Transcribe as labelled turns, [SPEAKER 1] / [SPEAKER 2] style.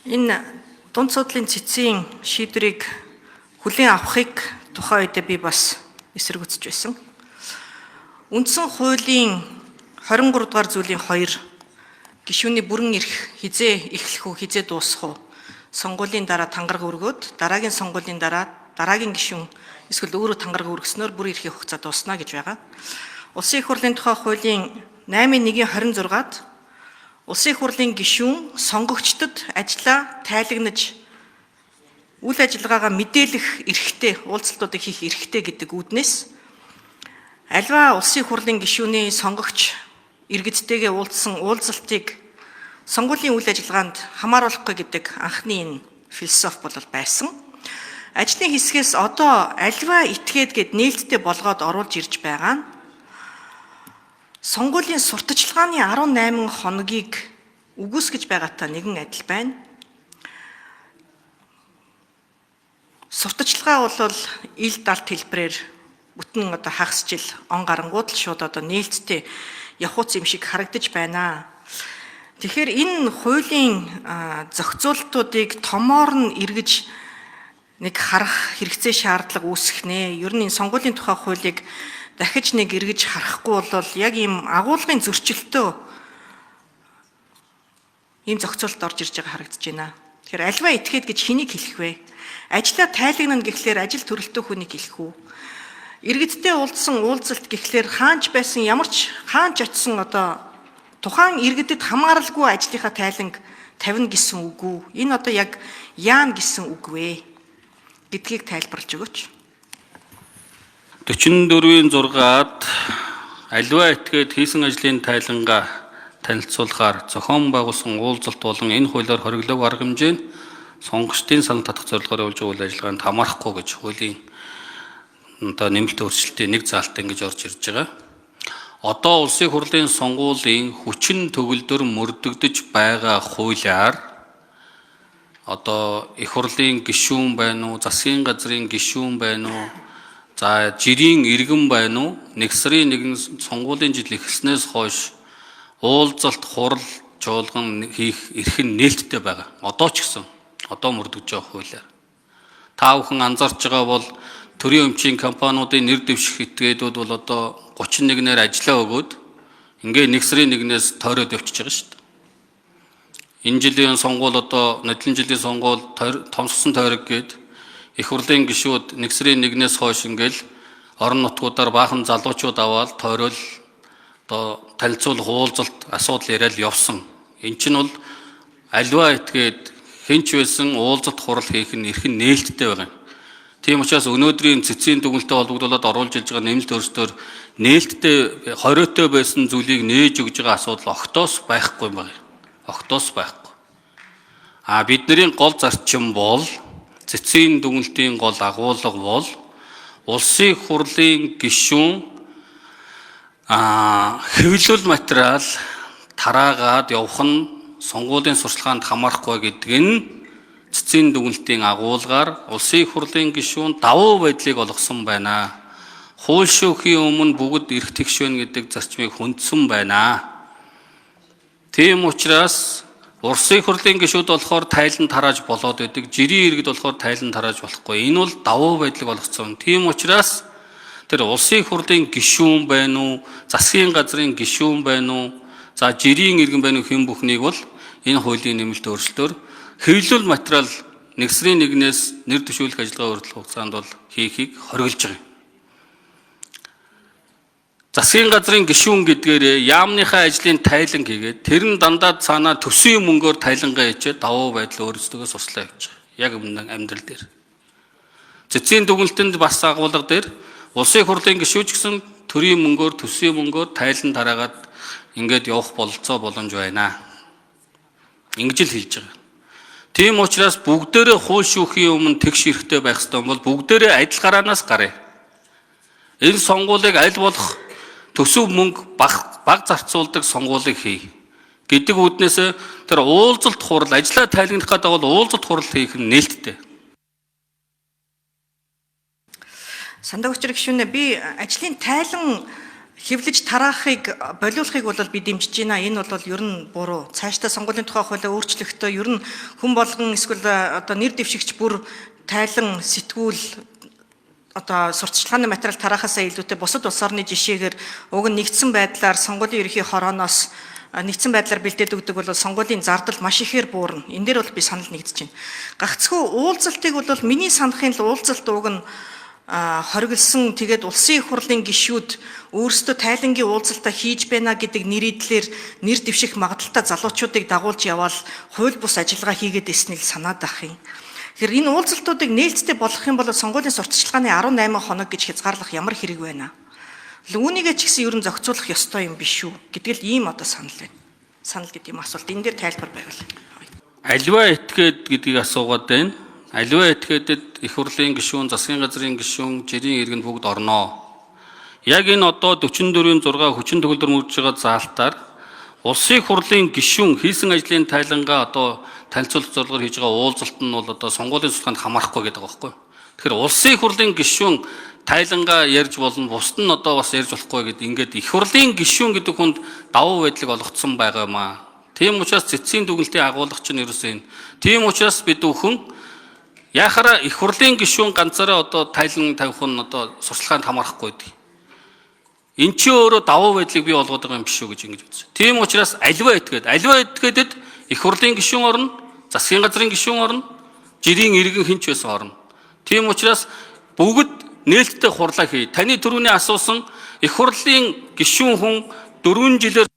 [SPEAKER 1] Энэ дунд судлалын цэцгийн шийдвэрийг хүлээн авахыг тухайн үедээ би бас эсэргүүцэж байсан. Үндсэн хуулийн 23 дугаар зүйлийн 2 гишүүний бүрэн эрх хизээ эхлэх үү, хизээ дуусах уу? Сонгуулийн дараа тангараг өргөөд дараагийн сонгуулийн дараа дараагийн гишүүн эсвэл өөрөө тангараг өргөснөөр бүр эрхийн хугацаа дуусна гэж байгаа. Улсын их хурлын тухай хуулийн 8.1.26-д Улсын их хурлын гишүүн сонгогчдод ажлаа тайлагнаж үйл ажиллагаагаа мэдээлэх эрхтэй, уулзалтуудыг хийх эрхтэй гэдэг үүднээс альва улсын их хурлын гишүүний сонгогч иргэдтэйгээ уулзсан уулзалтыг сонгуулийн үйл ажиллагаанд хамааруулахгүй гэдэг анхны энэ философи бол байсан. Ажлын хэсгээс одоо альва этгээд гэд нээлттэй болгоод оруулж ирж байгаа нь сонгуулийн сурталчилгааны 18 хоногийг үгүйсгэж байгаатай нэгэн адил байна. Сурталчилгаа бол ил далд хэлбэрээр бүтэн одоо хагас жил он гарангууд л шууд одоо нээлттэй явах юм шиг харагдаж байна. Тэгэхээр энэ хуулийн зохицуултуудыг томоор нь эргэж нэг харах хэрэгцээ шаардлага үүсэх нэ. Ер нь энэ сонгуулийн тухай хуулийг дахиж нэг эргэж харахгүй бол яг ийм агуулгын зөрчилтөө ийм зохицуулалт орж ирж байгаа харагдаж байна. Тэгэхээр альва этгээд гэж хэнийг хэлэх вэ? Ажлаа тайлагнана гэхлээр ажил төрөлтөө хүнийг хэлэх үү? Иргэдтэй уулзсан уулзалт гэхлээр хаанч байсан хаанч очисон одоо тухайн иргэдэд хамааралгүй ажлынхаа тайланг тавина гэсэн үг үү? Энэ одоо яг яана гэсэн үг вэ? Гэдгийг тайлбарлаж өгөөч.
[SPEAKER 2] 44-ийн 6-ад аливаа этгээд хийсэн ажлын тайлангаа танилцуулахаар зохион байгуулсан уулзалт болон энэ хуулиар хориглог арга хэмжээ нь сонгогчдын санал татах зорилгоор явуулж байгаа үйл ажиллагаанд хамаарахгүй гэж хуулийн нэмэлт өөрчлөлтийн нэг заалт ингэж орж ирж байгаа. Одоо улсын хурлын сонгуулийн хүчин төгөлдөр мөрдөгдөж байгаа хуулиар одоо их хурлын гишүүн байна уу, засгийн газрын гишүүн байна уу, за жирийн иргэн байна уу, нэг сарын 1 сонгуулийн жил эхэлснээс хойш уулзалт хурал жуулган хийх эрх нь нээлттэй байгаа. Одоо ч гэсэн одоо мөрдөгж байгаа хуулиар. Та бүхэн анзаарч байгаа бол төрийн өмчийн компаниудын нэр дэвших этгээдүүд бол одоо 31-ээр ажиллаа өгөөд ингээ нэг сарын 1-ээс тойроод явчихж байгаа шүү дээ. Энэ жилийн сонгуул одоо нодлон жилийн сонгуул томсгсон тойрог гээд их хурлын гишүүд нэг сарын 1-ээс хойш ингээл орон нутгуудаар баахан залуучууд аваад тойрол одоо танилцуулах уулзалт асуудал яриад явсан. Эн чинь бол альва этгээд хинч байсан уулзалт хурал хийх нь эрх нь нээлттэй байгаа юм. Тийм учраас өнөөдрийн цэцгийн дүгнэлтэд холбогдуулаад оруулж ирж байгаа нэмэлт өөрчлөлтөөр нээлттэй хориотой байсан зүйлийг нээж өгж байгаа асуудал огтоос байхгүй юм байна. Огтоос байхгүй. Бидний гол зарчим бол цэцгийн дүгнэлтийн гол агуулга бол улсын их хурлын гишүүн хэвлэл материал тараагаад явах нь сонгуулийн сурчлагаанд хамаарахгүй гэдэг нь цэцгийн дүгнэлтийн агуулгаар улсын их хурлын гишүүн давуу байдлыг олгосон байна. Хууль шүүхийн өмнө бүгд эрх тэгш байна гэдэг зарчмыг хүндсэн байна. Тийм учраас улсын их хурлын гишүүд болохоор тайлан тарааж болоод байдаг. Жирийн иргэд болохоор тайлан тарааж болохгүй. Энэ бол давуу байдлыг олгоцсон. Тийм учраас тэр улсын их хурлын гишүүн байна уу, засгийн газрын гишүүн байна уу, за жирийн иргэн байна уу хэн бүхнийг бол энэ хуулийн нэмэлт өөрчлөлтөөр хэвлэл материал нэг сарын 1-ээс нэр дэвшүүлэх ажиллагаа үргэлжлэх хугацаанд бол хийхийг хориглож байгаа юм. Засгийн газрын гишүүн гэдгээр яамныхаа ажлын тайлан хийгээд тэр нь дандаа цаанаа төсвийн мөнгөөр тайлангаа хийчээ давуу байдал өөрсдөө суслаа явж байгаа. Яг амьдрал дээр. Цэцгийн дүгнэлтэнд бас агуулга дээр улсын их хурлын гишүүч гэсэн төрийн мөнгөөр төсвийн мөнгөөр тайлан тараагаад ингээд явах бололцоо боломж байна. Ингэж л хэлж байгаа. Тийм учраас бүгдээрээ хууль шүүхийн өмнө тэгш эрхтэй байх ёстой бол бүгдээрээ адил гараанаас гарыг. Энэ сонгуулийг аль болох төсөв мөнгө баг зарцуулдаг сонгуулийг хий гэдэг үүднээс тэр уулзалт хурал ажлаа тайлагнах гэдэг бол уулзалт хурал хийх нь нээлттэй.
[SPEAKER 1] Сандаа учир гишүүнээ би ажлын тайлан хэвлэж тараахыг болиулахыг бол би дэмжиж байна. Энэ бол ер нь буруу. Цаашдаа сонгуулийн тухай хуулиа өөрчлөхдөө ер нь хүн болгон эсвэл одоо нэр дэвшигч бүр тайлан сэтгүүл одоо сурталчилгааны материал тараахаасаа илүүтэй бусад улс орны жишээгээр уг нь нэгдсэн байдлаар сонгуулийн ерөнхий хорооноос нэгдсэн байдлаар бэлдээд өгдөг бол сонгуулийн зардал маш ихээр буурна. Энэ дээр бол би санал нэгдэж байна. Гагцхүү уулзалтыг бол миний санахын л уулзалт уг нь хориглосон тэгээд улсын их хурлын гишүүд өөрсдөө тайлангийн уулзалтаа хийж байна гэдэг нэрийдлэр нэр дэвших магадaltaй залуучуудыг дагуулж явбал хууль бус ажиллагаа хийгээд ирснийг санаад ах юм. Тэгэхээр энэ уулзалтуудыг нээлттэй болгох юм бол сонгуулийн сурталчилгааны 18 хоног гэж хязгаарлах ямар хэрэг байна? Үүнийгээ ч гэсэн ер нь зохицуулах ёстой юм биш үү гэдэг л ийм одоо санал байна. Санал гэдэг юм асуулт. Энэ дээр тайлбар байвал.
[SPEAKER 2] Аливаа этгээд гэдгийг асуугаад байна. Аливаа этгээдэд их хурлын гишүүн, засгийн газрын гишүүн, жирийн иргэн бүгд орноо. Яг энэ одоо 44-ийн 6 хүчин төгөлдөр мөрж байгаа заалтаар улсын их хурлын гишүүн хийсэн ажлын тайлангаа одоо танилцуулах зорилгоор хийж байгаа уулзалт нь бол одоо сонгуулийн судалгаанд хамаарахгүй гэдэг байгаа байхгүй. Тэгэхээр улсын их хурлын гишүүн тайлангаа ярьж болно, бусд нь одоо бас ярьж болохгүй гэдэг ингээд их хурлын гишүүн гэдэг хүнд давуу байдлыг олгоцсон байгаа юм аа. Тийм учраас цэцгийн дүгнэлтийн агуулга чинь ерөөсөө энэ. Тийм учраас бид бүхэн яхаараа их хурлын гишүүн ганцаараа одоо тайлан тавих нь одоо сурталчилгаанд хамаарахгүй гэдэг. Эн чинь өөрөө давуу байдлыг бий болгоод байгаа юм биш үү гэж ингэж үзсэн. Тийм учраас аливаа этгээдэд их хурлын гишүүн орно, засгийн газрын гишүүн орно, жирийн иргэн хинч байсан орно. Тийм учраас бүгд нээлттэй хурлаа хий. Таны түрүүний асуусан их хурлын гишүүн хүн 4 жилээр